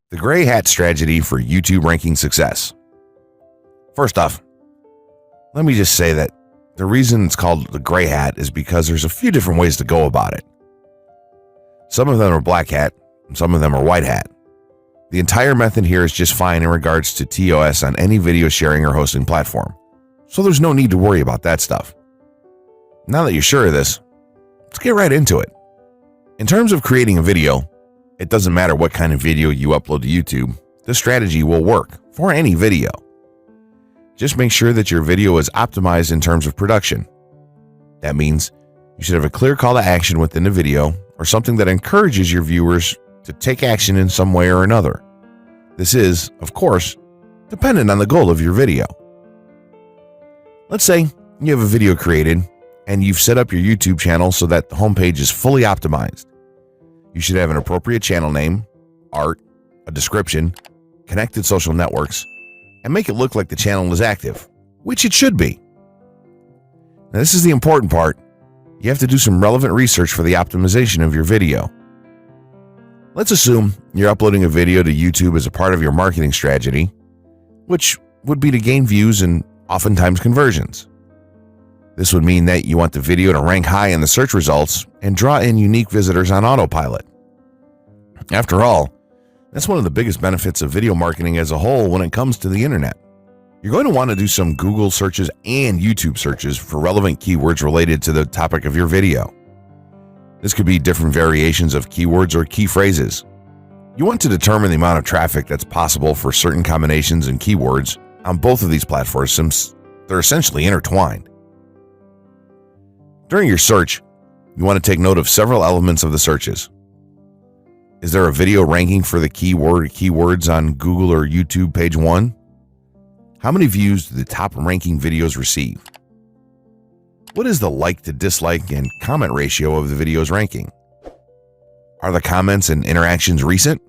The gray hat strategy for YouTube ranking success. First off, let me just say that the reason it's called the gray hat is because there's a few different ways to go about it. Some of them are black hat, and some of them are white hat. The entire method here is just fine in regards to TOS on any video sharing or hosting platform, so there's no need to worry about that stuff. Now that you're sure of this, let's get right into it. In terms of creating a video, it doesn't matter what kind of video you upload to YouTube, this strategy will work for any video. Just make sure that your video is optimized in terms of production. That means you should have a clear call to action within the video or something that encourages your viewers to take action in some way or another. This is, of course, dependent on the goal of your video. Let's say you have a video created and you've set up your YouTube channel so that the homepage is fully optimized. You should have an appropriate channel name, art, a description, connected social networks, and make it look like the channel is active, which it should be. Now, this is the important part. You have to do some relevant research for the optimization of your video. Let's assume you're uploading a video to YouTube as a part of your marketing strategy, which would be to gain views and oftentimes conversions. This would mean that you want the video to rank high in the search results and draw in unique visitors on autopilot. After all, that's one of the biggest benefits of video marketing as a whole when it comes to the internet. You're going to want to do some Google searches and YouTube searches for relevant keywords related to the topic of your video. This could be different variations of keywords or key phrases. You want to determine the amount of traffic that's possible for certain combinations and keywords on both of these platforms since they're essentially intertwined. During your search, you want to take note of several elements of the searches. Is there a video ranking for the keyword or keywords on Google or YouTube page 1? How many views do the top ranking videos receive? What is the like to dislike and comment ratio of the video's ranking? Are the comments and interactions recent?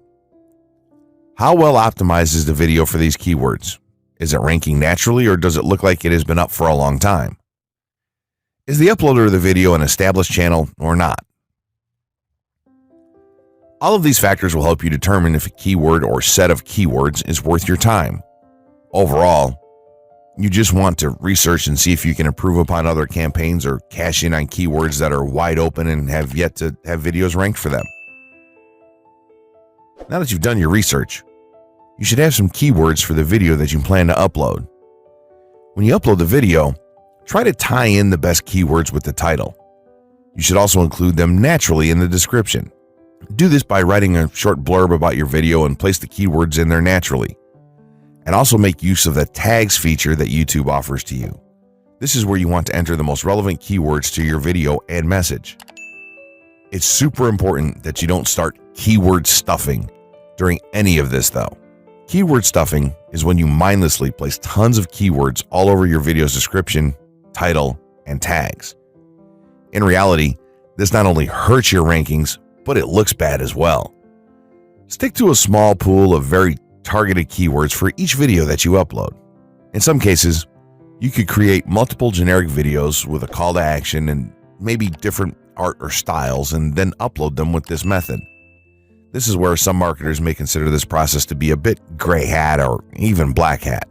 How well optimized is the video for these keywords? Is it ranking naturally or does it look like it has been up for a long time? Is the uploader of the video an established channel or not? All of these factors will help you determine if a keyword or set of keywords is worth your time. Overall, you just want to research and see if you can improve upon other campaigns or cash in on keywords that are wide open and have yet to have videos ranked for them. Now that you've done your research, you should have some keywords for the video that you plan to upload. When you upload the video, try to tie in the best keywords with the title. You should also include them naturally in the description. Do this by writing a short blurb about your video and place the keywords in there naturally. And also make use of the tags feature that YouTube offers to you. This is where you want to enter the most relevant keywords to your video and message. It's super important that you don't start keyword stuffing during any of this though. Keyword stuffing is when you mindlessly place tons of keywords all over your video's description, title, and tags. In reality, this not only hurts your rankings, but it looks bad as well. Stick to a small pool of very targeted keywords for each video that you upload. In some cases, you could create multiple generic videos with a call to action and maybe different art or styles and then upload them with this method. This is where some marketers may consider this process to be a bit gray hat or even black hat.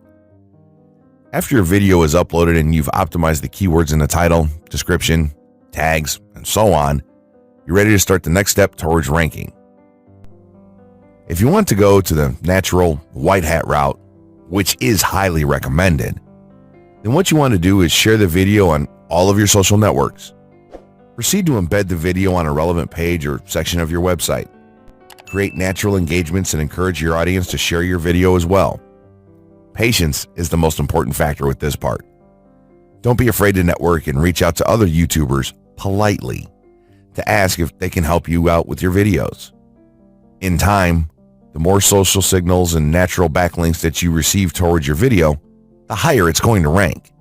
After your video is uploaded and you've optimized the keywords in the title, description, tags, and so on, you're ready to start the next step towards ranking. If you want to go to the natural white hat route, which is highly recommended, then what you want to do is share the video on all of your social networks. Proceed to embed the video on a relevant page or section of your website. Create natural engagements and encourage your audience to share your video as well. Patience is the most important factor with this part. Don't be afraid to network and reach out to other YouTubers politely to ask if they can help you out with your videos. In time, the more social signals and natural backlinks that you receive towards your video, the higher it's going to rank.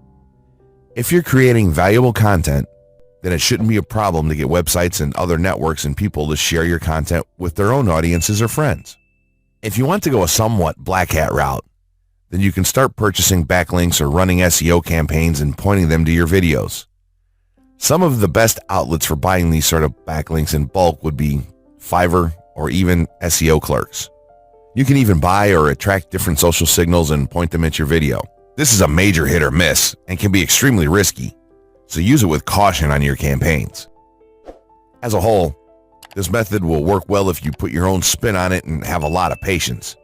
If you're creating valuable content, then it shouldn't be a problem to get websites and other networks and people to share your content with their own audiences or friends. If you want to go a somewhat black hat route, then you can start purchasing backlinks or running SEO campaigns and pointing them to your videos. Some of the best outlets for buying these sort of backlinks in bulk would be Fiverr or even SEO clerks. You can even buy or attract different social signals and point them at your video. This is a major hit or miss and can be extremely risky, so use it with caution on your campaigns. As a whole, this method will work well if you put your own spin on it and have a lot of patience.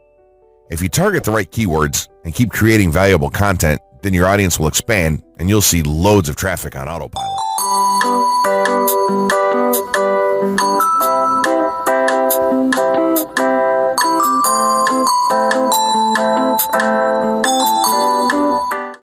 If you target the right keywords and keep creating valuable content, then your audience will expand and you'll see loads of traffic on autopilot.